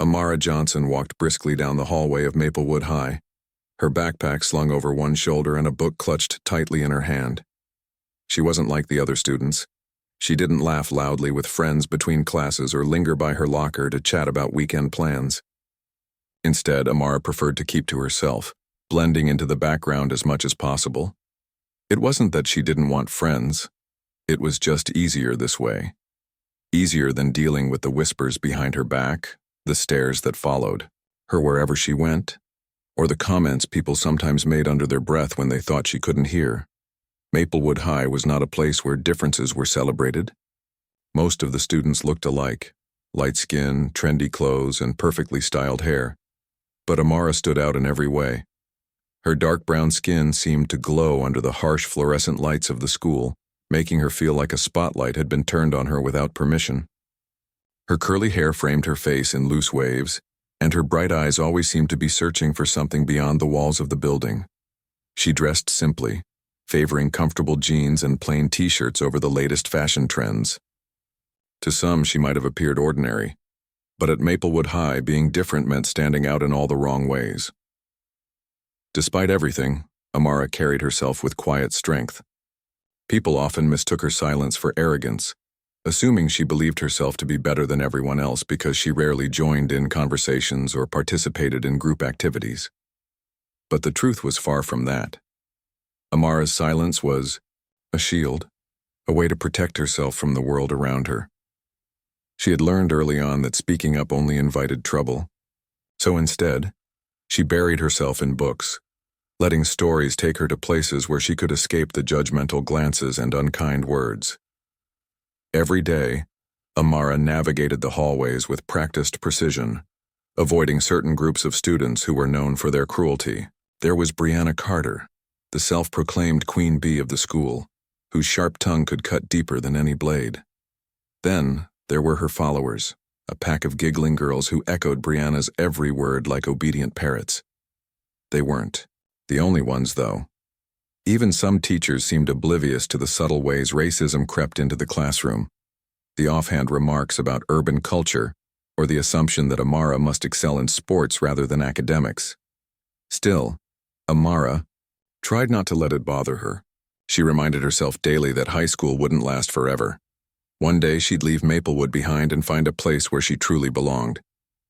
Amara Johnson walked briskly down the hallway of Maplewood High, her backpack slung over one shoulder and a book clutched tightly in her hand. She wasn't like the other students. She didn't laugh loudly with friends between classes or linger by her locker to chat about weekend plans. Instead, Amara preferred to keep to herself, blending into the background as much as possible. It wasn't that she didn't want friends. It was just easier this way. Easier than dealing with the whispers behind her back, the stares that followed her wherever she went, or the comments people sometimes made under their breath when they thought she couldn't hear. Maplewood High was not a place where differences were celebrated. Most of the students looked alike, light skin, trendy clothes, and perfectly styled hair. But Amara stood out in every way. Her dark brown skin seemed to glow under the harsh fluorescent lights of the school, making her feel like a spotlight had been turned on her without permission. Her curly hair framed her face in loose waves, and her bright eyes always seemed to be searching for something beyond the walls of the building. She dressed simply, favoring comfortable jeans and plain t-shirts over the latest fashion trends. To some, she might have appeared ordinary, but at Maplewood High, being different meant standing out in all the wrong ways. Despite everything, Amara carried herself with quiet strength. People often mistook her silence for arrogance, assuming she believed herself to be better than everyone else because she rarely joined in conversations or participated in group activities. But the truth was far from that. Amara's silence was a shield, a way to protect herself from the world around her. She had learned early on that speaking up only invited trouble. So instead, she buried herself in books, letting stories take her to places where she could escape the judgmental glances and unkind words. Every day, Amara navigated the hallways with practiced precision, avoiding certain groups of students who were known for their cruelty. There was Brianna Carter, the self-proclaimed queen bee of the school, whose sharp tongue could cut deeper than any blade. Then, there were her followers, a pack of giggling girls who echoed Brianna's every word like obedient parrots. They weren't the only ones, though. Even some teachers seemed oblivious to the subtle ways racism crept into the classroom, the offhand remarks about urban culture, or the assumption that Amara must excel in sports rather than academics. Still, Amara tried not to let it bother her. She reminded herself daily that high school wouldn't last forever. One day she'd leave Maplewood behind and find a place where she truly belonged.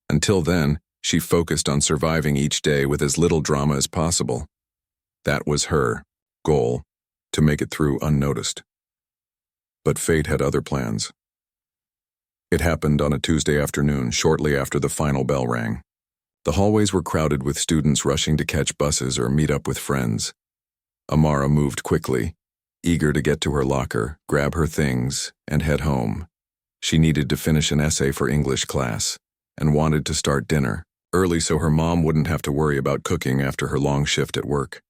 Until then, she focused on surviving each day with as little drama as possible. That was her goal, to make it through unnoticed. But fate had other plans. It happened on a Tuesday afternoon, shortly after the final bell rang. The hallways were crowded with students rushing to catch buses or meet up with friends. Amara moved quickly, eager to get to her locker, grab her things, and head home. She needed to finish an essay for English class, and wanted to start dinner early so her mom wouldn't have to worry about cooking after her long shift at work.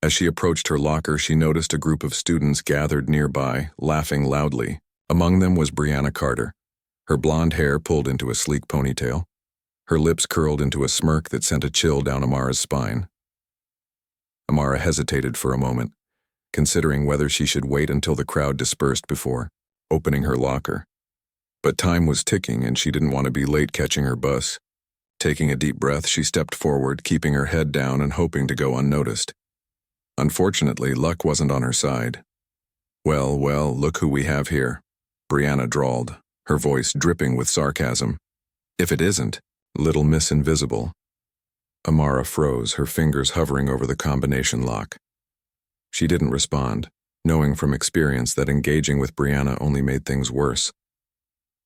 As she approached her locker, she noticed a group of students gathered nearby, laughing loudly. Among them was Brianna Carter, her blonde hair pulled into a sleek ponytail, her lips curled into a smirk that sent a chill down Amara's spine. Amara hesitated for a moment, considering whether she should wait until the crowd dispersed before opening her locker. But time was ticking and she didn't want to be late catching her bus. Taking a deep breath, she stepped forward, keeping her head down and hoping to go unnoticed. Unfortunately, luck wasn't on her side. Well, look who we have here," Brianna drawled, her voice dripping with sarcasm. "If it isn't, Little Miss Invisible." Amara froze, her fingers hovering over the combination lock. She didn't respond, knowing from experience that engaging with Brianna only made things worse.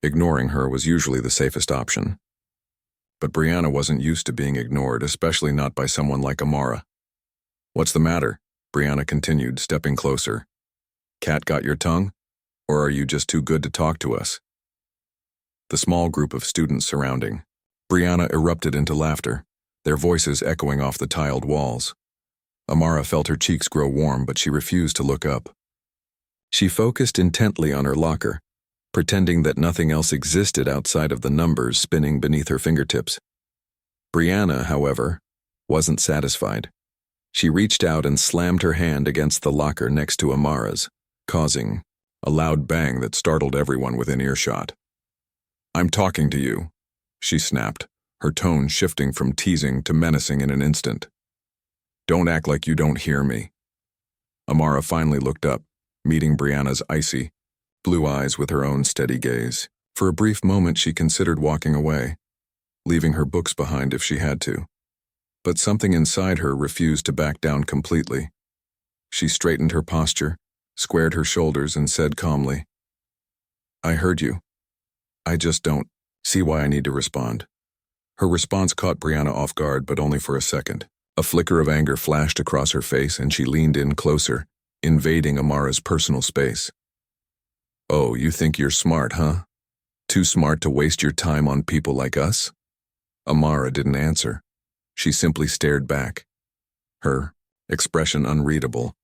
Ignoring her was usually the safest option. But Brianna wasn't used to being ignored, especially not by someone like Amara. "What's the matter?" Brianna continued, stepping closer. "Cat got your tongue? Or are you just too good to talk to us?" The small group of students surrounding Brianna erupted into laughter, their voices echoing off the tiled walls. Amara felt her cheeks grow warm, but she refused to look up. She focused intently on her locker, pretending that nothing else existed outside of the numbers spinning beneath her fingertips. Brianna, however, wasn't satisfied. She reached out and slammed her hand against the locker next to Amara's, causing a loud bang that startled everyone within earshot. "I'm talking to you," she snapped, her tone shifting from teasing to menacing in an instant. "Don't act like you don't hear me." Amara finally looked up, meeting Brianna's icy, blue eyes with her own steady gaze. For a brief moment she considered walking away, leaving her books behind if she had to. But something inside her refused to back down completely. She straightened her posture, squared her shoulders, and said calmly, "I heard you. I just don't see why I need to respond." Her response caught Brianna off guard, but only for a second. A flicker of anger flashed across her face, and she leaned in closer, invading Amara's personal space. "Oh, you think you're smart, huh? Too smart to waste your time on people like us?" Amara didn't answer. She simply stared back, her expression unreadable.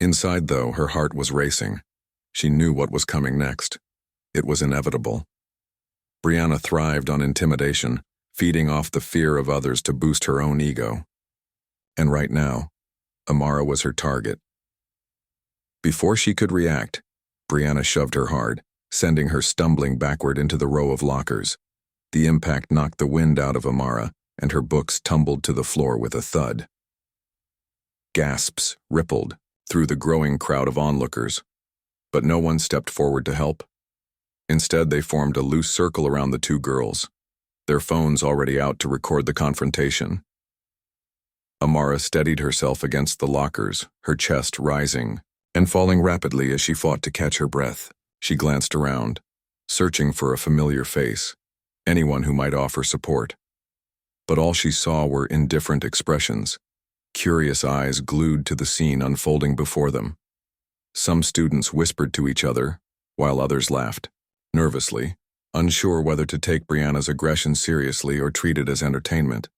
Inside, though, her heart was racing. She knew what was coming next. It was inevitable. Brianna thrived on intimidation, feeding off the fear of others to boost her own ego. And right now, Amara was her target. Before she could react, Brianna shoved her hard, sending her stumbling backward into the row of lockers. The impact knocked the wind out of Amara, and her books tumbled to the floor with a thud. Gasps rippled through the growing crowd of onlookers, but no one stepped forward to help. Instead, they formed a loose circle around the two girls, their phones already out to record the confrontation. Amara steadied herself against the lockers, her chest rising and falling rapidly as she fought to catch her breath. She glanced around, searching for a familiar face, anyone who might offer support. But all she saw were indifferent expressions, curious eyes glued to the scene unfolding before them. Some students whispered to each other, while others laughed, nervously, unsure whether to take Brianna's aggression seriously or treat it as entertainment.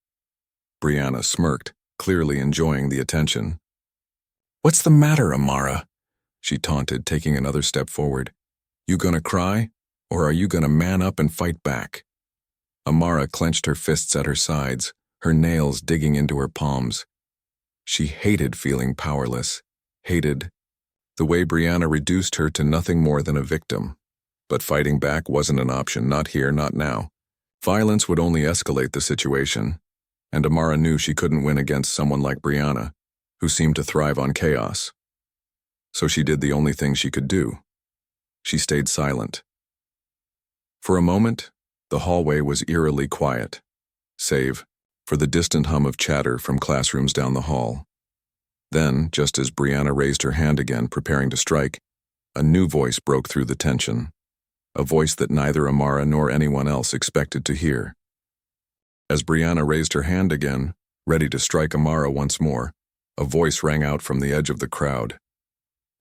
Brianna smirked, clearly enjoying the attention. "What's the matter, Amara?" she taunted, taking another step forward. "You gonna cry, or are you gonna man up and fight back?" Amara clenched her fists at her sides, her nails digging into her palms. She hated feeling powerless, hated the way Brianna reduced her to nothing more than a victim. But fighting back wasn't an option, not here, not now. Violence would only escalate the situation, and Amara knew she couldn't win against someone like Brianna, who seemed to thrive on chaos. So she did the only thing she could do. She stayed silent. For a moment, the hallway was eerily quiet, save for the distant hum of chatter from classrooms down the hall. Then, just as Brianna raised her hand again, preparing to strike, a new voice broke through the tension, a voice that neither Amara nor anyone else expected to hear. As Brianna raised her hand again, ready to strike Amara once more, a voice rang out from the edge of the crowd.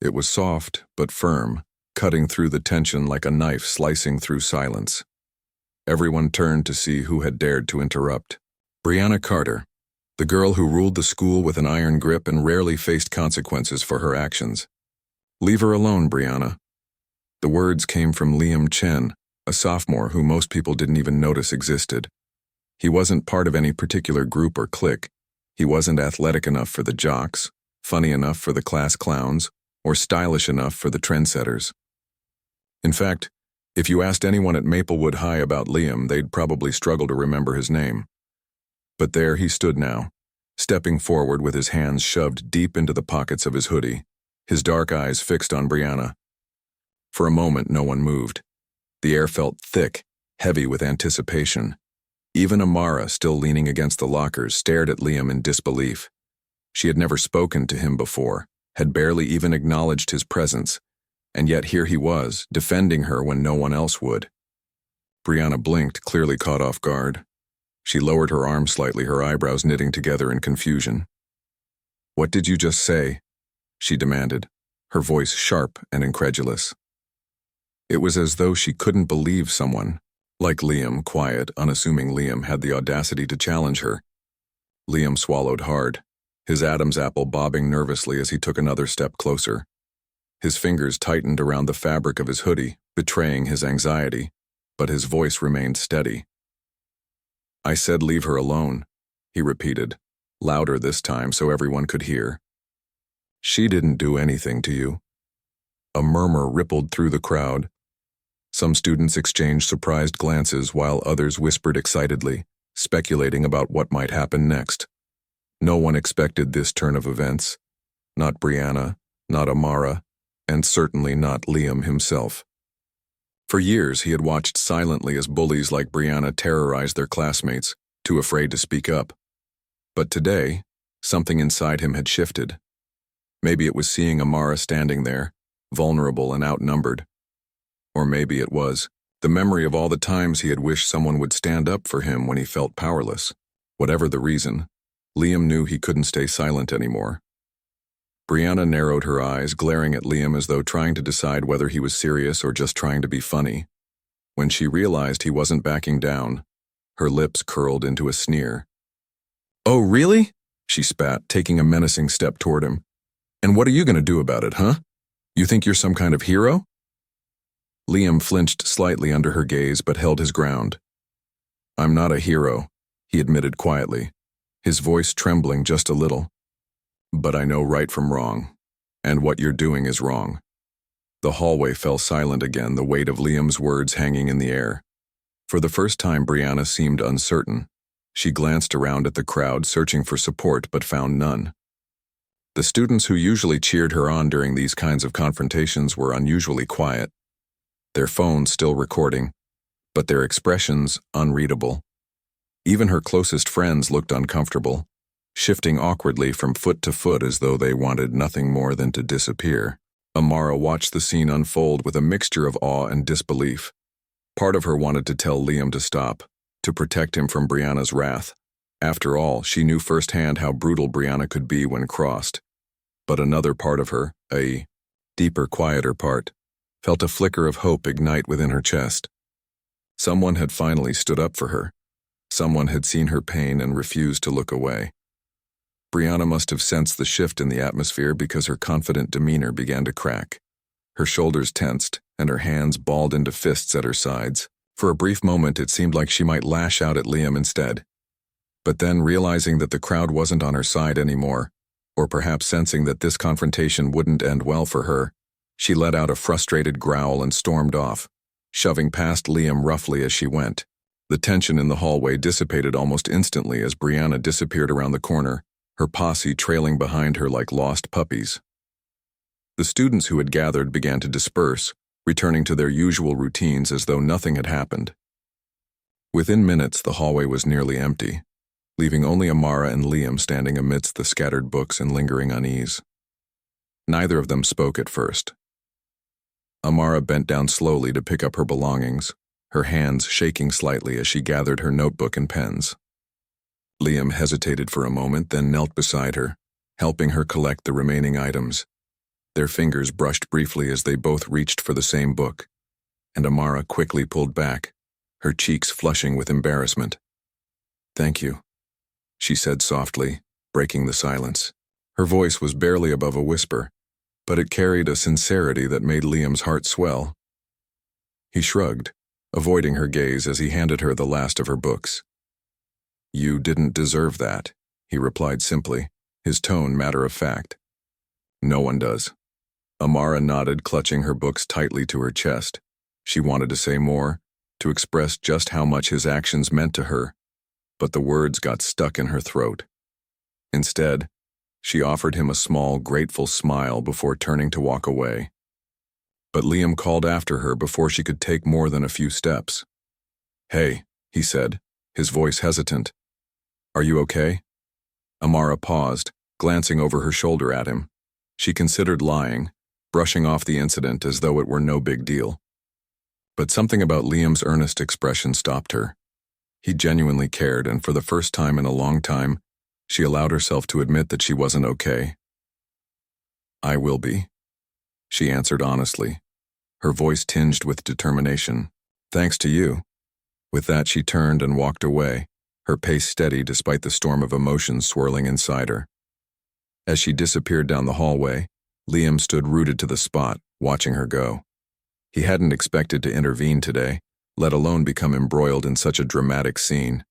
It was soft but firm, cutting through the tension like a knife slicing through silence. Everyone turned to see who had dared to interrupt. Brianna Carter, the girl who ruled the school with an iron grip and rarely faced consequences for her actions. "Leave her alone, Brianna." The words came from Liam Chen, a sophomore who most people didn't even notice existed. He wasn't part of any particular group or clique. He wasn't athletic enough for the jocks, funny enough for the class clowns, or stylish enough for the trendsetters. In fact, if you asked anyone at Maplewood High about Liam, they'd probably struggle to remember his name. But there he stood now, stepping forward with his hands shoved deep into the pockets of his hoodie, his dark eyes fixed on Brianna. For a moment, no one moved. The air felt thick, heavy with anticipation. Even Amara, still leaning against the lockers, stared at Liam in disbelief. She had never spoken to him before, had barely even acknowledged his presence, and yet here he was, defending her when no one else would. Brianna blinked, clearly caught off guard. She lowered her arm slightly, her eyebrows knitting together in confusion. "What did you just say?" she demanded, her voice sharp and incredulous. It was as though she couldn't believe someone, like Liam, quiet, unassuming Liam, had the audacity to challenge her. Liam swallowed hard, his Adam's apple bobbing nervously as he took another step closer. His fingers tightened around the fabric of his hoodie, betraying his anxiety, but his voice remained steady. "I said leave her alone," he repeated, louder this time so everyone could hear. "She didn't do anything to you." A murmur rippled through the crowd. Some students exchanged surprised glances while others whispered excitedly, speculating about what might happen next. No one expected this turn of events. Not Brianna, not Amara, and certainly not Liam himself. For years, he had watched silently as bullies like Brianna terrorized their classmates, too afraid to speak up. But today, something inside him had shifted. Maybe it was seeing Amara standing there, vulnerable and outnumbered. Or maybe it was the memory of all the times he had wished someone would stand up for him when he felt powerless. Whatever the reason, Liam knew he couldn't stay silent anymore. Brianna narrowed her eyes, glaring at Liam as though trying to decide whether he was serious or just trying to be funny. When she realized he wasn't backing down, her lips curled into a sneer. "Oh, really?" she spat, taking a menacing step toward him. "And what are you going to do about it, huh? You think you're some kind of hero?" Liam flinched slightly under her gaze but held his ground. "I'm not a hero," he admitted quietly, his voice trembling just a little. "But I know right from wrong, and what you're doing is wrong." The hallway fell silent again, the weight of Liam's words hanging in the air. For the first time, Brianna seemed uncertain. She glanced around at the crowd, searching for support, but found none. The students who usually cheered her on during these kinds of confrontations were unusually quiet, their phones still recording, but their expressions unreadable. Even her closest friends looked uncomfortable, shifting awkwardly from foot to foot as though they wanted nothing more than to disappear. Amara watched the scene unfold with a mixture of awe and disbelief. Part of her wanted to tell Liam to stop, to protect him from Brianna's wrath. After all, she knew firsthand how brutal Brianna could be when crossed. But another part of her, a deeper, quieter part, felt a flicker of hope ignite within her chest. Someone had finally stood up for her. Someone had seen her pain and refused to look away. Brianna must have sensed the shift in the atmosphere because her confident demeanor began to crack. Her shoulders tensed, and her hands balled into fists at her sides. For a brief moment, it seemed like she might lash out at Liam instead. But then, realizing that the crowd wasn't on her side anymore, or perhaps sensing that this confrontation wouldn't end well for her, she let out a frustrated growl and stormed off, shoving past Liam roughly as she went. The tension in the hallway dissipated almost instantly as Brianna disappeared around the corner, her posse trailing behind her like lost puppies. The students who had gathered began to disperse, returning to their usual routines as though nothing had happened. Within minutes, the hallway was nearly empty, leaving only Amara and Liam standing amidst the scattered books and lingering unease. Neither of them spoke at first. Amara bent down slowly to pick up her belongings, her hands shaking slightly as she gathered her notebook and pens. Liam hesitated for a moment, then knelt beside her, helping her collect the remaining items. Their fingers brushed briefly as they both reached for the same book, and Amara quickly pulled back, her cheeks flushing with embarrassment. "Thank you," she said softly, breaking the silence. Her voice was barely above a whisper, but it carried a sincerity that made Liam's heart swell. He shrugged, avoiding her gaze as he handed her the last of her books. "You didn't deserve that," he replied simply, his tone matter of fact. "No one does." Amara nodded, clutching her books tightly to her chest. She wanted to say more, to express just how much his actions meant to her, but the words got stuck in her throat. Instead, she offered him a small, grateful smile before turning to walk away. But Liam called after her before she could take more than a few steps. "Hey," he said, his voice hesitant. "Are you okay?" Amara paused, glancing over her shoulder at him. She considered lying, brushing off the incident as though it were no big deal. But something about Liam's earnest expression stopped her. He genuinely cared, and for the first time in a long time, she allowed herself to admit that she wasn't okay. "I will be," she answered honestly, her voice tinged with determination. "Thanks to you." With that, she turned and walked away, her pace steady despite the storm of emotions swirling inside her. As she disappeared down the hallway, Liam stood rooted to the spot, watching her go. He hadn't expected to intervene today, let alone become embroiled in such a dramatic scene.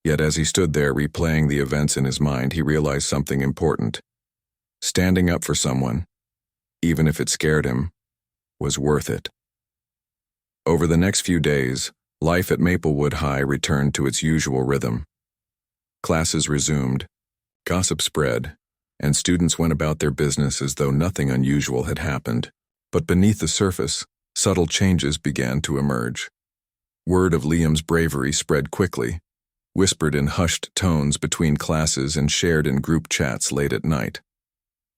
Yet as he stood there replaying the events in his mind, he realized something important. Standing up for someone, even if it scared him, was worth it. Over the next few days, Life at Maplewood High returned to its usual rhythm. Classes resumed, gossip spread, and students went about their business as though nothing unusual had happened. But beneath the surface, subtle changes began to emerge. Word of Liam's bravery spread quickly, whispered in hushed tones between classes and shared in group chats late at night.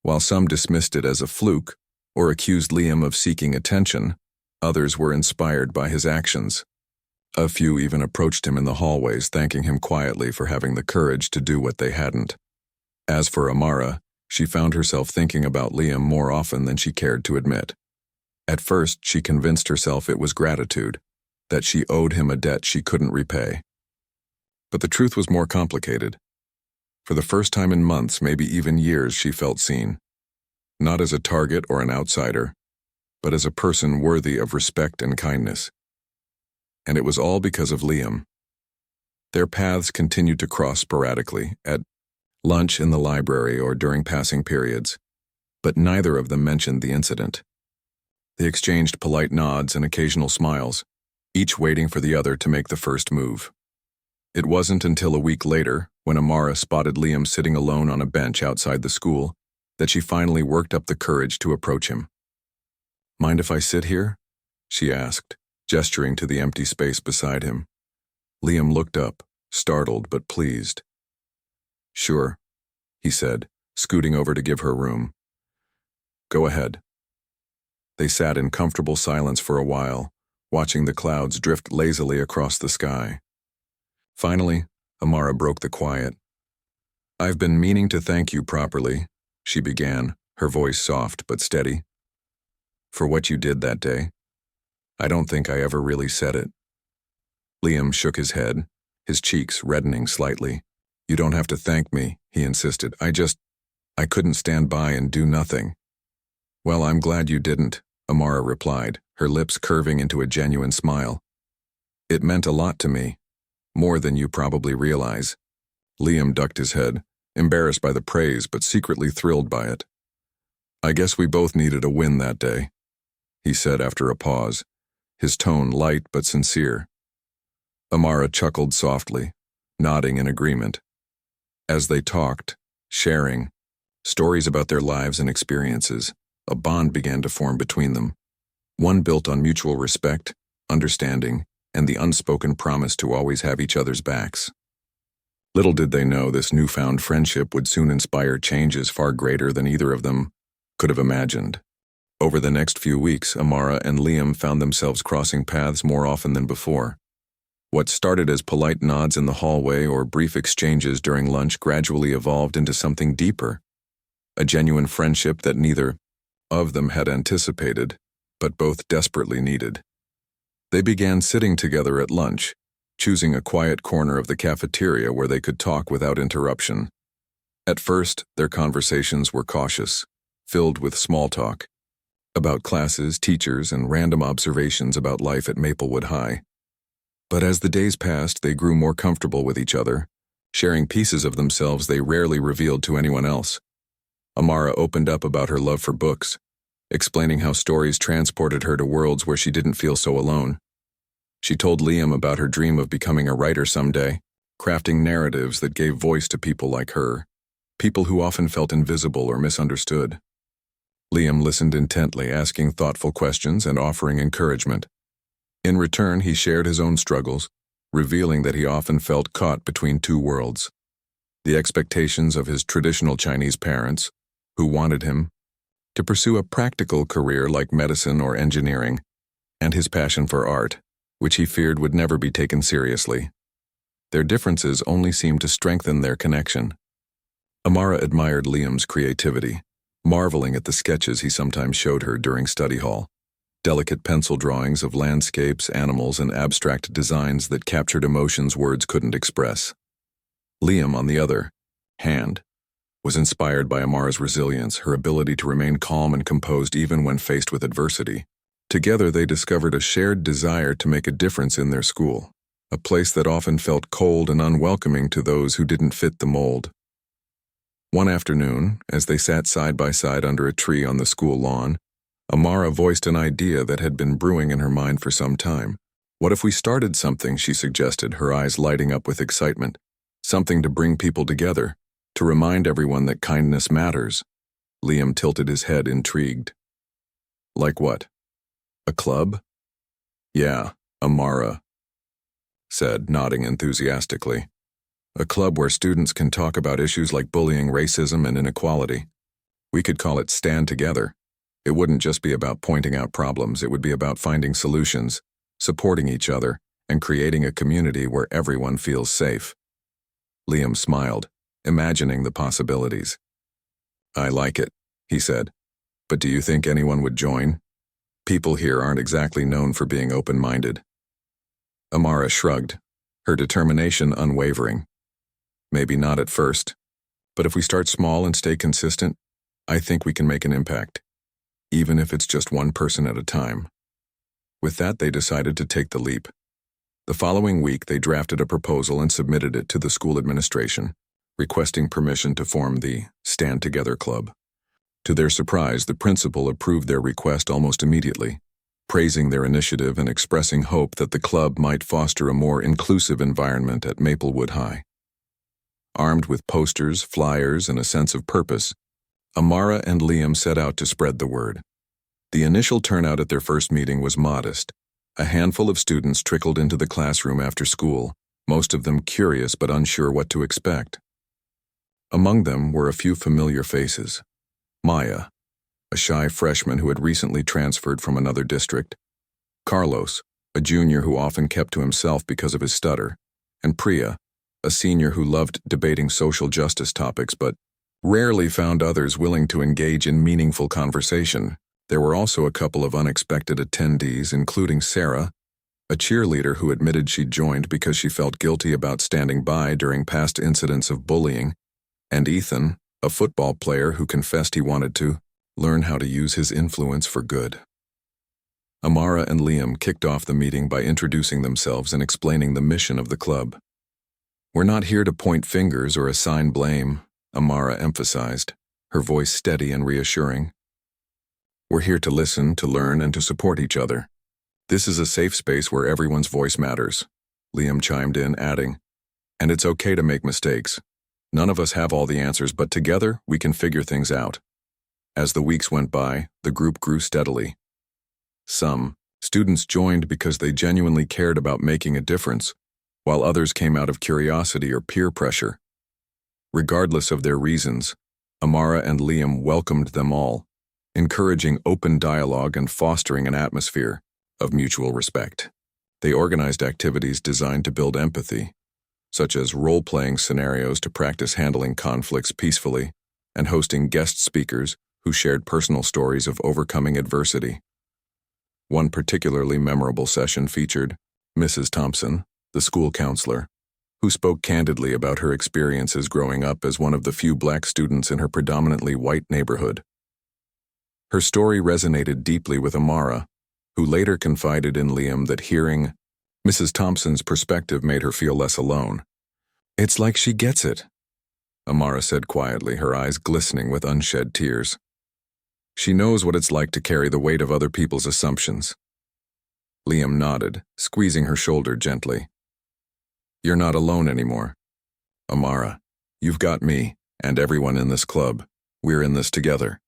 While some dismissed it as a fluke or accused Liam of seeking attention, others were inspired by his actions. A few even approached him in the hallways, thanking him quietly for having the courage to do what they hadn't. As for Amara, she found herself thinking about Liam more often than she cared to admit. At first, she convinced herself it was gratitude, that she owed him a debt she couldn't repay. But the truth was more complicated. For the first time in months, maybe even years, she felt seen. Not as a target or an outsider, but as a person worthy of respect and kindness. And it was all because of Liam. Their paths continued to cross sporadically, at lunch in the library or during passing periods, but neither of them mentioned the incident. They exchanged polite nods and occasional smiles, each waiting for the other to make the first move. It wasn't until a week later, when Amara spotted Liam sitting alone on a bench outside the school, that she finally worked up the courage to approach him. "Mind if I sit here?" she asked, gesturing to the empty space beside him. Liam looked up, startled but pleased. "Sure," he said, scooting over to give her room. "Go ahead." They sat in comfortable silence for a while, watching the clouds drift lazily across the sky. Finally, Amara broke the quiet. "I've been meaning to thank you properly," she began, her voice soft but steady. "For what you did that day. I don't think I ever really said it." Liam shook his head, his cheeks reddening slightly. "You don't have to thank me," he insisted. I couldn't stand by and do nothing." "Well, I'm glad you didn't," Amara replied, her lips curving into a genuine smile. "It meant a lot to me, more than you probably realize." Liam ducked his head, embarrassed by the praise but secretly thrilled by it. "I guess we both needed a win that day," he said after a pause, his tone light but sincere. Amara chuckled softly, nodding in agreement. As they talked, sharing stories about their lives and experiences, a bond began to form between them, one built on mutual respect, understanding, and the unspoken promise to always have each other's backs. Little did they know this newfound friendship would soon inspire changes far greater than either of them could have imagined. Over the next few weeks, Amara and Liam found themselves crossing paths more often than before. What started as polite nods in the hallway or brief exchanges during lunch gradually evolved into something deeper, a genuine friendship that neither of them had anticipated, but both desperately needed. They began sitting together at lunch, choosing a quiet corner of the cafeteria where they could talk without interruption. At first, their conversations were cautious, filled with small talk, about classes, teachers, and random observations about life at Maplewood High. But as the days passed, they grew more comfortable with each other, sharing pieces of themselves they rarely revealed to anyone else. Amara opened up about her love for books, explaining how stories transported her to worlds where she didn't feel so alone. She told Liam about her dream of becoming a writer someday, crafting narratives that gave voice to people like her, people who often felt invisible or misunderstood. Liam listened intently, asking thoughtful questions and offering encouragement. In return, he shared his own struggles, revealing that he often felt caught between two worlds: the expectations of his traditional Chinese parents, who wanted him to pursue a practical career like medicine or engineering, and his passion for art, which he feared would never be taken seriously. Their differences only seemed to strengthen their connection. Amara admired Liam's creativity, marveling at the sketches he sometimes showed her during study hall, delicate pencil drawings of landscapes, animals, and abstract designs that captured emotions words couldn't express. Liam, on the other hand, was inspired by Amara's resilience, her ability to remain calm and composed even when faced with adversity. Together they discovered a shared desire to make a difference in their school, a place that often felt cold and unwelcoming to those who didn't fit the mold. One afternoon, as they sat side by side under a tree on the school lawn, Amara voiced an idea that had been brewing in her mind for some time. What if we started something, she suggested, her eyes lighting up with excitement. Something to bring people together, to remind everyone that kindness matters. Liam tilted his head, intrigued. Like what? A club? Yeah, Amara said, nodding enthusiastically. A club where students can talk about issues like bullying, racism, and inequality. We could call it Stand Together. It wouldn't just be about pointing out problems, it would be about finding solutions, supporting each other, and creating a community where everyone feels safe. Liam smiled, imagining the possibilities. I like it, he said. But do you think anyone would join? People here aren't exactly known for being open-minded. Amara shrugged, her determination unwavering. Maybe not at first, but if we start small and stay consistent, I think we can make an impact, even if it's just one person at a time. With that, they decided to take the leap. The following week, they drafted a proposal and submitted it to the school administration, requesting permission to form the Stand Together Club. To their surprise, the principal approved their request almost immediately, praising their initiative and expressing hope that the club might foster a more inclusive environment at Maplewood High. Armed with posters, flyers, and a sense of purpose, Amara and Liam set out to spread the word. The initial turnout at their first meeting was modest. A handful of students trickled into the classroom after school, most of them curious but unsure what to expect. Among them were a few familiar faces. Maya, a shy freshman who had recently transferred from another district. Carlos, a junior who often kept to himself because of his stutter. And Priya, a senior who loved debating social justice topics but rarely found others willing to engage in meaningful conversation. There were also a couple of unexpected attendees, including Sarah, a cheerleader who admitted she'd joined because she felt guilty about standing by during past incidents of bullying, and Ethan, a football player who confessed he wanted to learn how to use his influence for good. Amara and Liam kicked off the meeting by introducing themselves and explaining the mission of the club. We're not here to point fingers or assign blame, Amara emphasized, her voice steady and reassuring. We're here to listen, to learn, and to support each other. This is a safe space where everyone's voice matters, Liam chimed in, adding, and it's okay to make mistakes. None of us have all the answers, but together we can figure things out. As the weeks went by, the group grew steadily. Some students joined because they genuinely cared about making a difference, while others came out of curiosity or peer pressure. Regardless of their reasons, Amara and Liam welcomed them all, encouraging open dialogue and fostering an atmosphere of mutual respect. They organized activities designed to build empathy, such as role-playing scenarios to practice handling conflicts peacefully, and hosting guest speakers who shared personal stories of overcoming adversity. One particularly memorable session featured Mrs. Thompson, the school counselor, who spoke candidly about her experiences growing up as one of the few black students in her predominantly white neighborhood. Her story resonated deeply with Amara, who later confided in Liam that hearing Mrs. Thompson's perspective made her feel less alone. It's like she gets it, Amara said quietly, her eyes glistening with unshed tears. She knows what it's like to carry the weight of other people's assumptions. Liam nodded, squeezing her shoulder gently. You're not alone anymore. Amara, you've got me, and everyone in this club. We're in this together.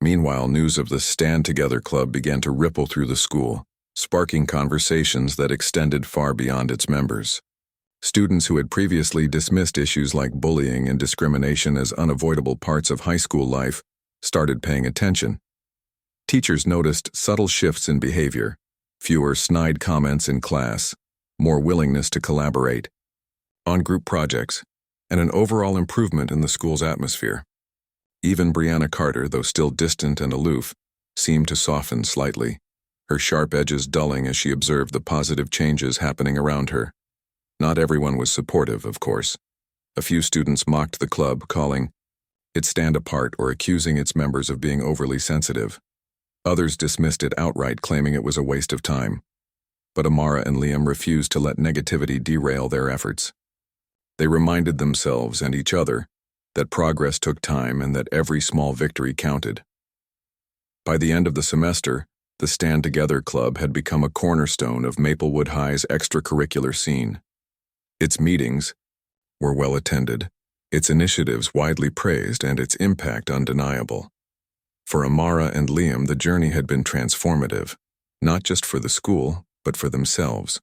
Meanwhile, news of the Stand Together Club began to ripple through the school, sparking conversations that extended far beyond its members. Students who had previously dismissed issues like bullying and discrimination as unavoidable parts of high school life started paying attention. Teachers noticed subtle shifts in behavior, fewer snide comments in class, more willingness to collaborate on group projects, and an overall improvement in the school's atmosphere. Even Brianna Carter, though still distant and aloof, seemed to soften slightly, her sharp edges dulling as she observed the positive changes happening around her. Not everyone was supportive, of course. A few students mocked the club, calling it stand apart or accusing its members of being overly sensitive. Others dismissed it outright, claiming it was a waste of time. But Amara and Liam refused to let negativity derail their efforts. They reminded themselves and each other that progress took time and that every small victory counted. By the end of the semester, The Stand Together Club had become a cornerstone of Maplewood High's extracurricular scene. Its meetings were well attended, its initiatives widely praised, and its impact undeniable. For Amara and Liam, the journey had been transformative, not just for the school, but for themselves.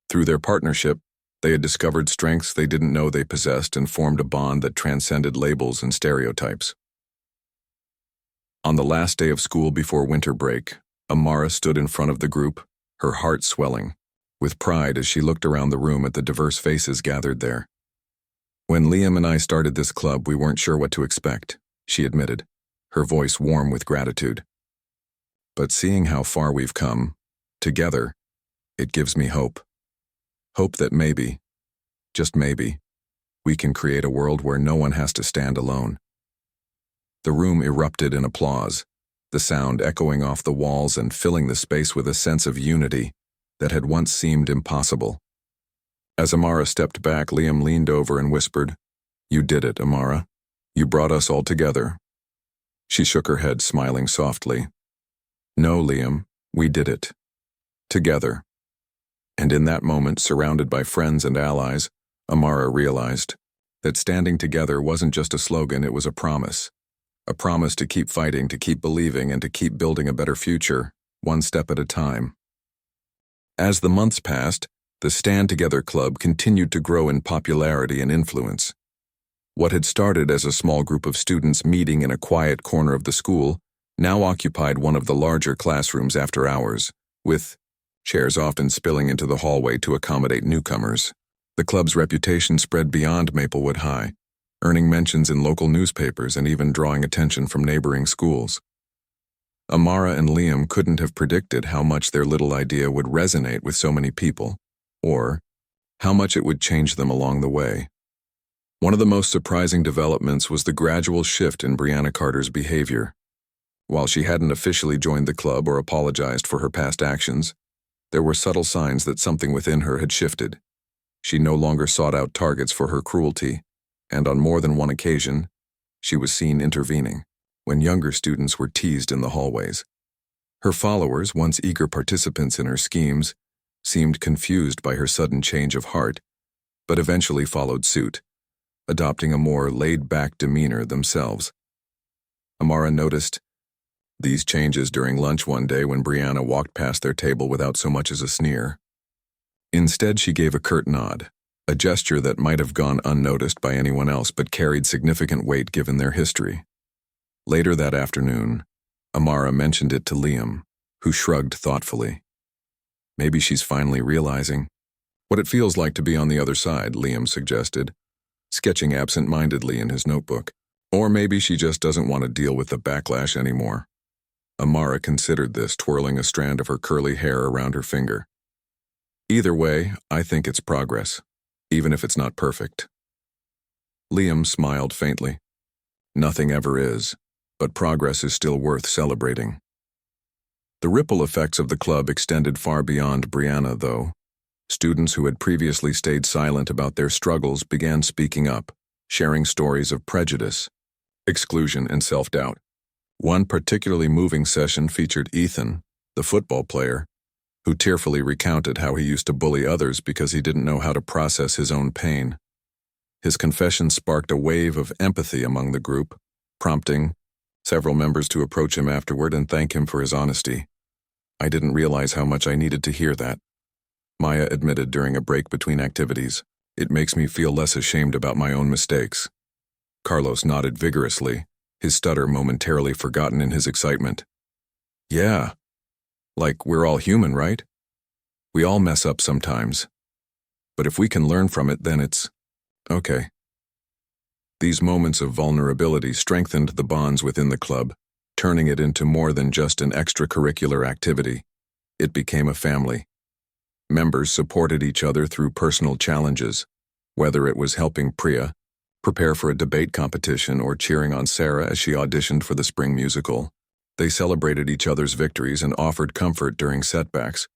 Through their partnership, they had discovered strengths they didn't know they possessed and formed a bond that transcended labels and stereotypes. On the last day of school before winter break, Amara stood in front of the group, her heart swelling with pride as she looked around the room at the diverse faces gathered there. "When Liam and I started this club, we weren't sure what to expect," she admitted, her voice warm with gratitude. "But seeing how far we've come, together, it gives me hope. Hope that maybe, just maybe, we can create a world where no one has to stand alone." The room erupted in applause, the sound echoing off the walls and filling the space with a sense of unity that had once seemed impossible. As Amara stepped back, Liam leaned over and whispered, "You did it, Amara. You brought us all together." She shook her head, smiling softly. "No, Liam, we did it. Together." And in that moment, surrounded by friends and allies, Amara realized that standing together wasn't just a slogan, it was a promise. A promise to keep fighting, to keep believing, and to keep building a better future, one step at a time. As the months passed, the Stand Together Club continued to grow in popularity and influence. What had started as a small group of students meeting in a quiet corner of the school now occupied one of the larger classrooms after hours, with chairs often spilling into the hallway to accommodate newcomers. The club's reputation spread beyond Maplewood High, earning mentions in local newspapers and even drawing attention from neighboring schools. Amara and Liam couldn't have predicted how much their little idea would resonate with so many people, or how much it would change them along the way. One of the most surprising developments was the gradual shift in Brianna Carter's behavior. While she hadn't officially joined the club or apologized for her past actions, there were subtle signs that something within her had shifted. She no longer sought out targets for her cruelty, and on more than one occasion, she was seen intervening when younger students were teased in the hallways. Her followers, once eager participants in her schemes, seemed confused by her sudden change of heart, but eventually followed suit, adopting a more laid-back demeanor themselves. Amara noticed these changes during lunch one day when Brianna walked past their table without so much as a sneer. Instead, she gave a curt nod, a gesture that might have gone unnoticed by anyone else but carried significant weight given their history. Later that afternoon, Amara mentioned it to Liam, who shrugged thoughtfully. "Maybe she's finally realizing what it feels like to be on the other side," Liam suggested, sketching absent-mindedly in his notebook. "Or maybe she just doesn't want to deal with the backlash anymore." Amara considered this, twirling a strand of her curly hair around her finger. "Either way, I think it's progress, even if it's not perfect." Liam smiled faintly. "Nothing ever is, but progress is still worth celebrating." The ripple effects of the club extended far beyond Brianna, though. Students who had previously stayed silent about their struggles began speaking up, sharing stories of prejudice, exclusion, and self-doubt. One particularly moving session featured Ethan, the football player, who tearfully recounted how he used to bully others because he didn't know how to process his own pain. His confession sparked a wave of empathy among the group, prompting several members to approach him afterward and thank him for his honesty. "I didn't realize how much I needed to hear that," Maya admitted during a break between activities. "It makes me feel less ashamed about my own mistakes." Carlos nodded vigorously, his stutter momentarily forgotten in his excitement. "Yeah, like we're all human, right? We all mess up sometimes. But if we can learn from it, then it's okay." These moments of vulnerability strengthened the bonds within the club, turning it into more than just an extracurricular activity. It became a family. Members supported each other through personal challenges, whether it was helping Priya prepare for a debate competition or cheering on Sarah as she auditioned for the spring musical. They celebrated each other's victories and offered comfort during setbacks,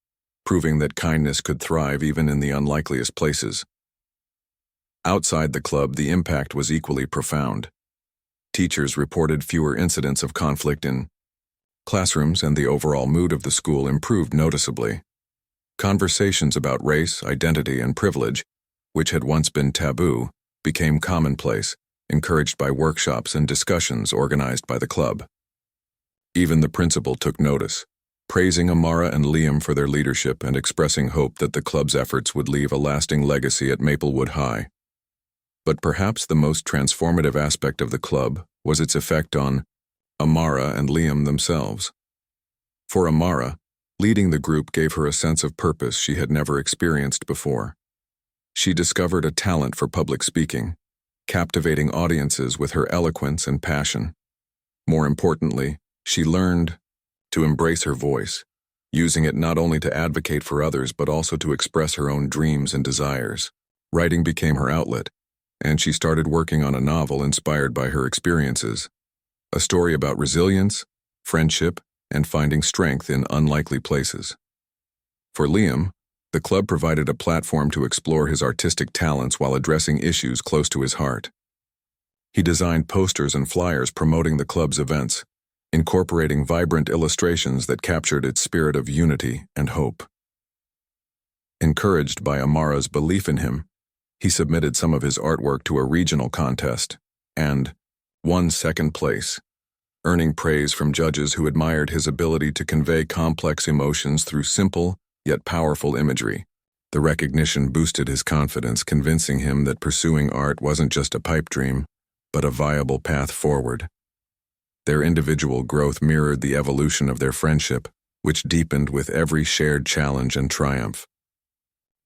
proving that kindness could thrive even in the unlikeliest places. Outside the club, the impact was equally profound. Teachers reported fewer incidents of conflict in Classrooms and the overall mood of the school improved noticeably. Conversations about race, identity, and privilege, which had once been taboo, became commonplace, encouraged by workshops and discussions organized by the club. Even the principal took notice, praising Amara and Liam for their leadership and expressing hope that the club's efforts would leave a lasting legacy at Maplewood High. But perhaps the most transformative aspect of the club was its effect on Amara and Liam themselves. For Amara, leading the group gave her a sense of purpose she had never experienced before. She discovered a talent for public speaking, captivating audiences with her eloquence and passion. More importantly, she learned to embrace her voice, using it not only to advocate for others but also to express her own dreams and desires. Writing became her outlet, and she started working on a novel inspired by her experiences, a story about resilience, friendship, and finding strength in unlikely places. For Liam, the club provided a platform to explore his artistic talents while addressing issues close to his heart. He designed posters and flyers promoting the club's events, incorporating vibrant illustrations that captured its spirit of unity and hope. Encouraged by Amara's belief in him, he submitted some of his artwork to a regional contest and won second place, earning praise from judges who admired his ability to convey complex emotions through simple yet powerful imagery. The recognition boosted his confidence, convincing him that pursuing art wasn't just a pipe dream, but a viable path forward. Their individual growth mirrored the evolution of their friendship, which deepened with every shared challenge and triumph.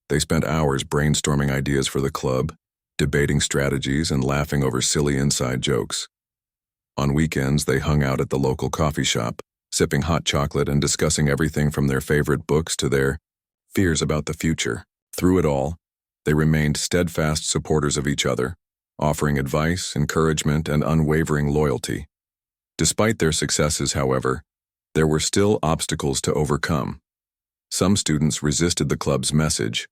They spent hours brainstorming ideas for the club, debating strategies and laughing over silly inside jokes. On weekends, they hung out at the local coffee shop, sipping hot chocolate and discussing everything from their favorite books to their fears about the future. Through it all, they remained steadfast supporters of each other, offering advice, encouragement, and unwavering loyalty. Despite their successes, however, there were still obstacles to overcome. Some students resisted the club's message,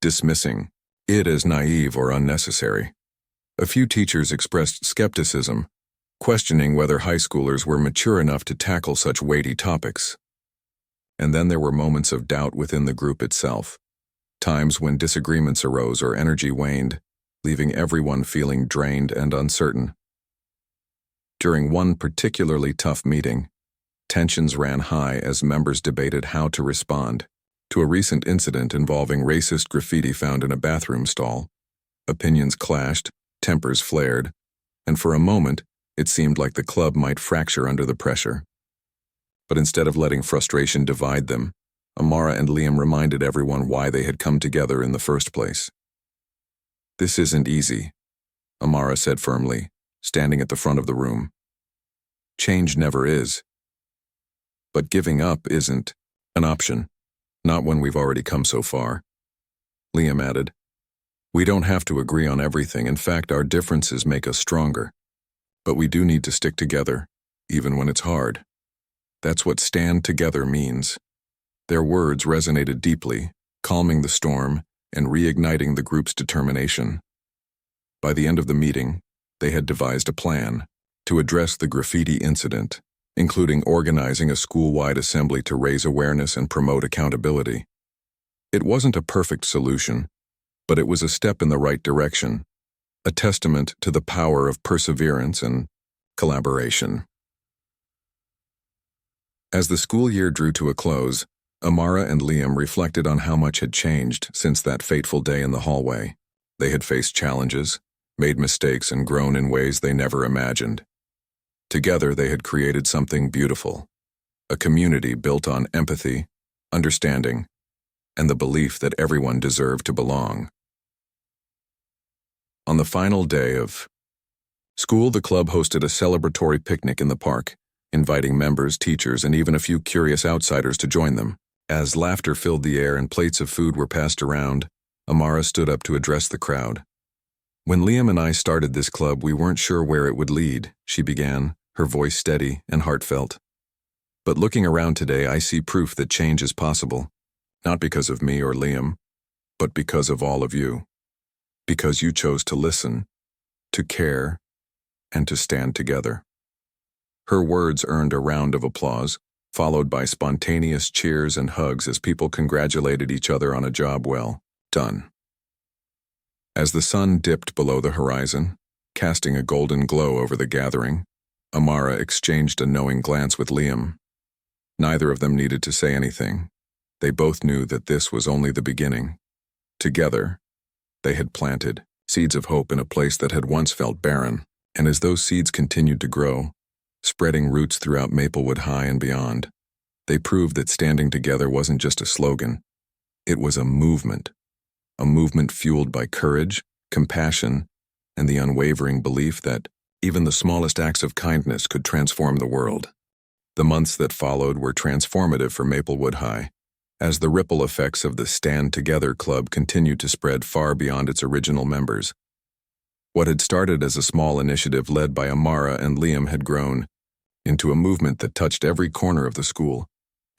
dismissing it as naive or unnecessary. A few teachers expressed skepticism, questioning whether high schoolers were mature enough to tackle such weighty topics. And then there were moments of doubt within the group itself, times when disagreements arose or energy waned, leaving everyone feeling drained and uncertain. During one particularly tough meeting, tensions ran high as members debated how to respond to a recent incident involving racist graffiti found in a bathroom stall. Opinions clashed, tempers flared, and for a moment, it seemed like the club might fracture under the pressure. But instead of letting frustration divide them, Amara and Liam reminded everyone why they had come together in the first place. "This isn't easy," Amara said firmly, standing at the front of the room. "Change never is. But giving up isn't an option, not when we've already come so far." Liam added, "We don't have to agree on everything. In fact, our differences make us stronger. But we do need to stick together, even when it's hard. That's what stand together means." Their words resonated deeply, calming the storm and reigniting the group's determination. By the end of the meeting, they had devised a plan to address the graffiti incident, including organizing a school-wide assembly to raise awareness and promote accountability. It wasn't a perfect solution, but it was a step in the right direction, a testament to the power of perseverance and collaboration. As the school year drew to a close, Amara and Liam reflected on how much had changed since that fateful day in the hallway. They had faced challenges, made mistakes, and grown in ways they never imagined. Together, they had created something beautiful, a community built on empathy, understanding, and the belief that everyone deserved to belong. On the final day of school, the club hosted a celebratory picnic in the park, inviting members, teachers, and even a few curious outsiders to join them. As laughter filled the air and plates of food were passed around, Amara stood up to address the crowd. "When Liam and I started this club, we weren't sure where it would lead," she began, her voice steady and heartfelt. "But looking around today, I see proof that change is possible, not because of me or Liam, but because of all of you. Because you chose to listen, to care, and to stand together." Her words earned a round of applause, followed by spontaneous cheers and hugs as people congratulated each other on a job well done. As the sun dipped below the horizon, casting a golden glow over the gathering, Amara exchanged a knowing glance with Liam. Neither of them needed to say anything. They both knew that this was only the beginning. Together, they had planted seeds of hope in a place that had once felt barren, and as those seeds continued to grow, spreading roots throughout Maplewood High and beyond, they proved that standing together wasn't just a slogan. It was a movement fueled by courage, compassion, and the unwavering belief that even the smallest acts of kindness could transform the world. The months that followed were transformative for Maplewood High, as the ripple effects of the Stand Together Club continued to spread far beyond its original members. What had started as a small initiative led by Amara and Liam had grown into a movement that touched every corner of the school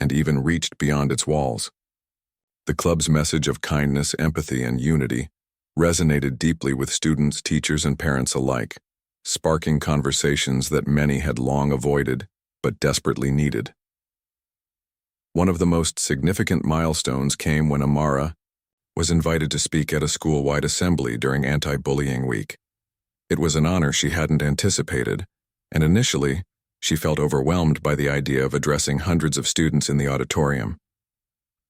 and even reached beyond its walls. The club's message of kindness, empathy, and unity resonated deeply with students, teachers, and parents alike, sparking conversations that many had long avoided but desperately needed. One of the most significant milestones came when Amara was invited to speak at a school-wide assembly during Anti-Bullying Week. It was an honor she hadn't anticipated, and initially, she felt overwhelmed by the idea of addressing hundreds of students in the auditorium.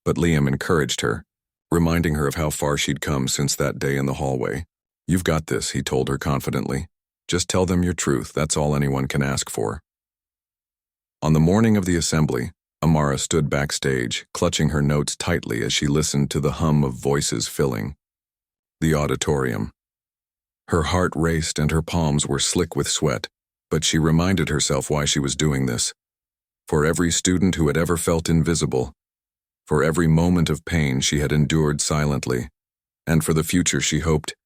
But Liam encouraged her, reminding her of how far she'd come since that day in the hallway. "You've got this," he told her confidently. "Just tell them your truth, that's all anyone can ask for." On the morning of the assembly, Amara stood backstage, clutching her notes tightly as she listened to the hum of voices filling the auditorium. Her heart raced and her palms were slick with sweat, but she reminded herself why she was doing this. For every student who had ever felt invisible, for every moment of pain she had endured silently, and for the future she hoped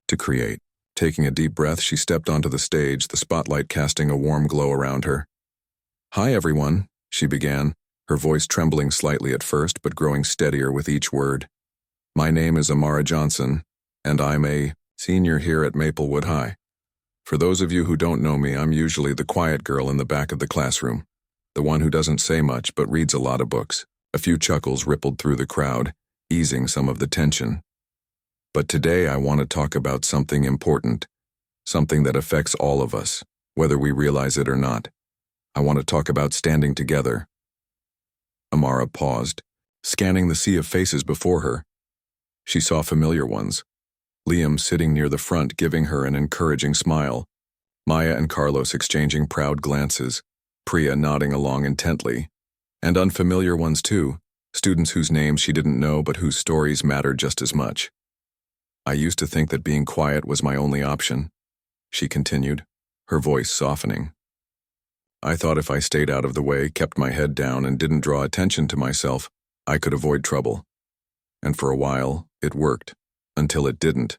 to create. Taking a deep breath, she stepped onto the stage, the spotlight casting a warm glow around her. "Hi, everyone," she began, her voice trembling slightly at first but growing steadier with each word. "My name is Amara Johnson, and I'm a senior here at Maplewood High. For those of you who don't know me, I'm usually the quiet girl in the back of the classroom, the one who doesn't say much but reads a lot of books." A few chuckles rippled through the crowd, easing some of the tension. "But today I want to talk about something important, something that affects all of us, whether we realize it or not. I want to talk about standing together." Amara paused, scanning the sea of faces before her. She saw familiar ones. Liam sitting near the front giving her an encouraging smile, Maya and Carlos exchanging proud glances, Priya nodding along intently, and unfamiliar ones too, students whose names she didn't know but whose stories mattered just as much. "I used to think that being quiet was my only option," she continued, her voice softening. "I thought if I stayed out of the way, kept my head down, and didn't draw attention to myself, I could avoid trouble. And for a while, it worked, until it didn't."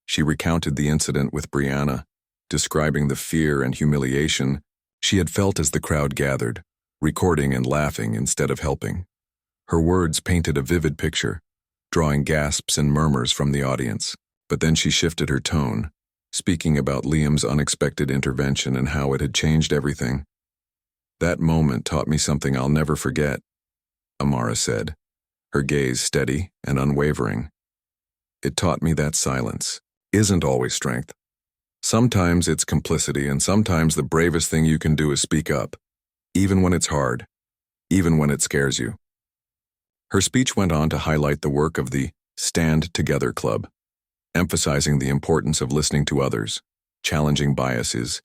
She recounted the incident with Brianna, describing the fear and humiliation she had felt as the crowd gathered, recording and laughing instead of helping. Her words painted a vivid picture, drawing gasps and murmurs from the audience. But then she shifted her tone, speaking about Liam's unexpected intervention and how it had changed everything. "That moment taught me something I'll never forget," Amara said, her gaze steady and unwavering. "It taught me that silence isn't always strength. Sometimes it's complicity, and sometimes the bravest thing you can do is speak up, even when it's hard, even when it scares you." Her speech went on to highlight the work of the Stand Together Club, emphasizing the importance of listening to others, challenging biases,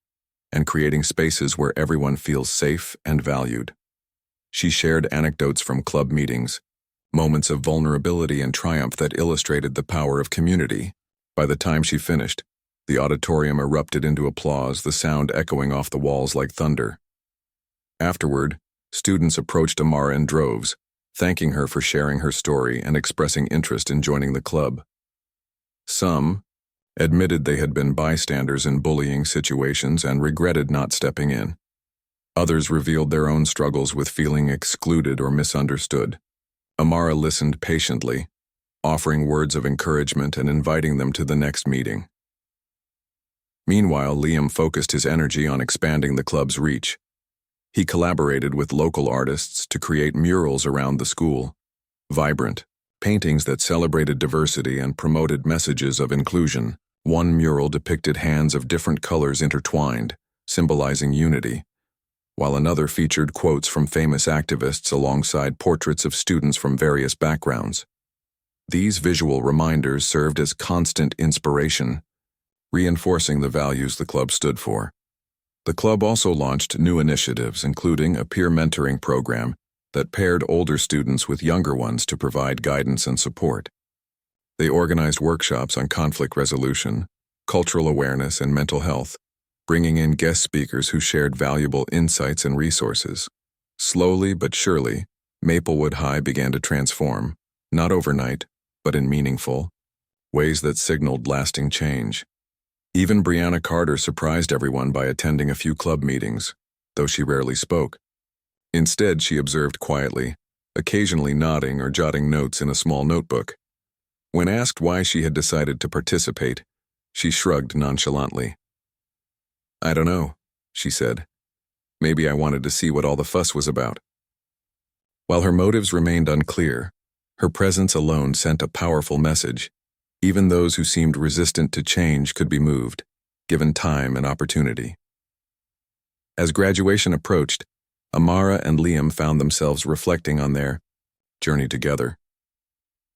and creating spaces where everyone feels safe and valued. She shared anecdotes from club meetings, moments of vulnerability and triumph that illustrated the power of community. By the time she finished, the auditorium erupted into applause, the sound echoing off the walls like thunder. Afterward, students approached Amara in droves, thanking her for sharing her story and expressing interest in joining the club. Some admitted they had been bystanders in bullying situations and regretted not stepping in. Others revealed their own struggles with feeling excluded or misunderstood. Amara listened patiently, offering words of encouragement and inviting them to the next meeting. Meanwhile, Liam focused his energy on expanding the club's reach. He collaborated with local artists to create murals around the school, vibrant paintings that celebrated diversity and promoted messages of inclusion. One mural depicted hands of different colors intertwined, symbolizing unity, while another featured quotes from famous activists alongside portraits of students from various backgrounds. These visual reminders served as constant inspiration, reinforcing the values the club stood for. The club also launched new initiatives, including a peer mentoring program that paired older students with younger ones to provide guidance and support. They organized workshops on conflict resolution, cultural awareness, and mental health, bringing in guest speakers who shared valuable insights and resources. Slowly but surely, Maplewood High began to transform, not overnight, but in meaningful ways that signaled lasting change. Even Brianna Carter surprised everyone by attending a few club meetings, though she rarely spoke. Instead, she observed quietly, occasionally nodding or jotting notes in a small notebook. When asked why she had decided to participate, she shrugged nonchalantly. "I don't know," she said. "Maybe I wanted to see what all the fuss was about." While her motives remained unclear, her presence alone sent a powerful message. Even those who seemed resistant to change could be moved, given time and opportunity. As graduation approached, Amara and Liam found themselves reflecting on their journey together.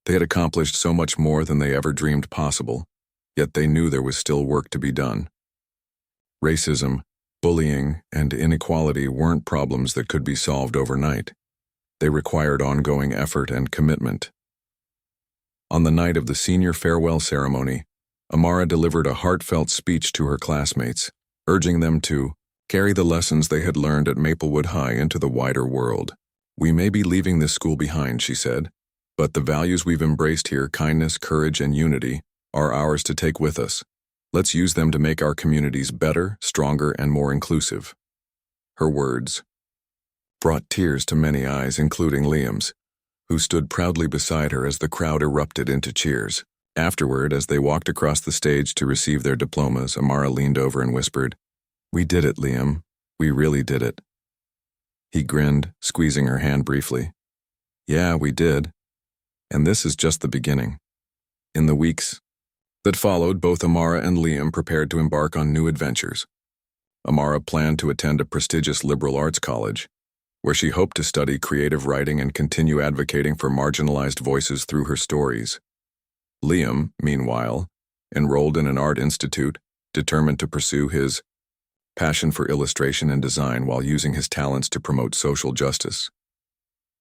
They had accomplished so much more than they ever dreamed possible, yet they knew there was still work to be done. Racism, bullying, and inequality weren't problems that could be solved overnight. They required ongoing effort and commitment. On the night of the senior farewell ceremony, Amara delivered a heartfelt speech to her classmates, urging them to carry the lessons they had learned at Maplewood High into the wider world. "We may be leaving this school behind," she said, "but the values we've embraced here, kindness, courage, and unity, are ours to take with us. Let's use them to make our communities better, stronger, and more inclusive." Her words brought tears to many eyes, including Liam's, who stood proudly beside her as the crowd erupted into cheers. Afterward, as they walked across the stage to receive their diplomas, Amara leaned over and whispered, "We did it, Liam. We really did it." He grinned, squeezing her hand briefly. "Yeah, we did. And this is just the beginning." In the weeks that followed, both Amara and Liam prepared to embark on new adventures. Amara planned to attend a prestigious liberal arts college, where she hoped to study creative writing and continue advocating for marginalized voices through her stories. Liam, meanwhile, enrolled in an art institute, determined to pursue his passion for illustration and design while using his talents to promote social justice.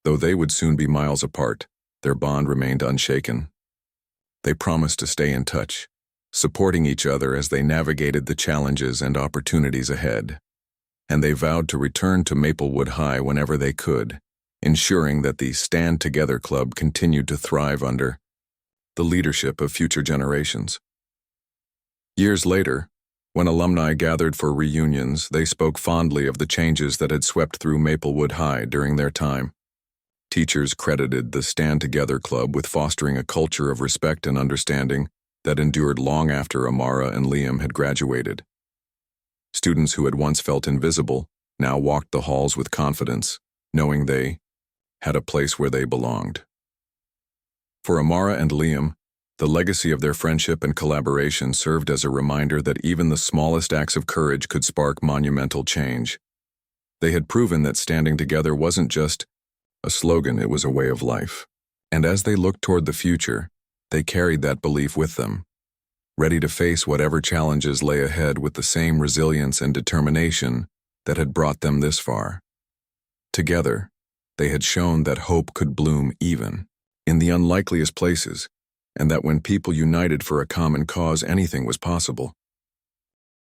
Though they would soon be miles apart, their bond remained unshaken. They promised to stay in touch, supporting each other as they navigated the challenges and opportunities ahead. And they vowed to return to Maplewood High whenever they could, ensuring that the Stand Together Club continued to thrive under the leadership of future generations. Years later, when alumni gathered for reunions, they spoke fondly of the changes that had swept through Maplewood High during their time. Teachers credited the Stand Together Club with fostering a culture of respect and understanding that endured long after Amara and Liam had graduated. Students who had once felt invisible now walked the halls with confidence, knowing they had a place where they belonged. For Amara and Liam, the legacy of their friendship and collaboration served as a reminder that even the smallest acts of courage could spark monumental change. They had proven that standing together wasn't just a slogan, it was a way of life. And as they looked toward the future, they carried that belief with them, ready to face whatever challenges lay ahead with the same resilience and determination that had brought them this far. Together, they had shown that hope could bloom even in the unlikeliest places, and that when people united for a common cause, anything was possible.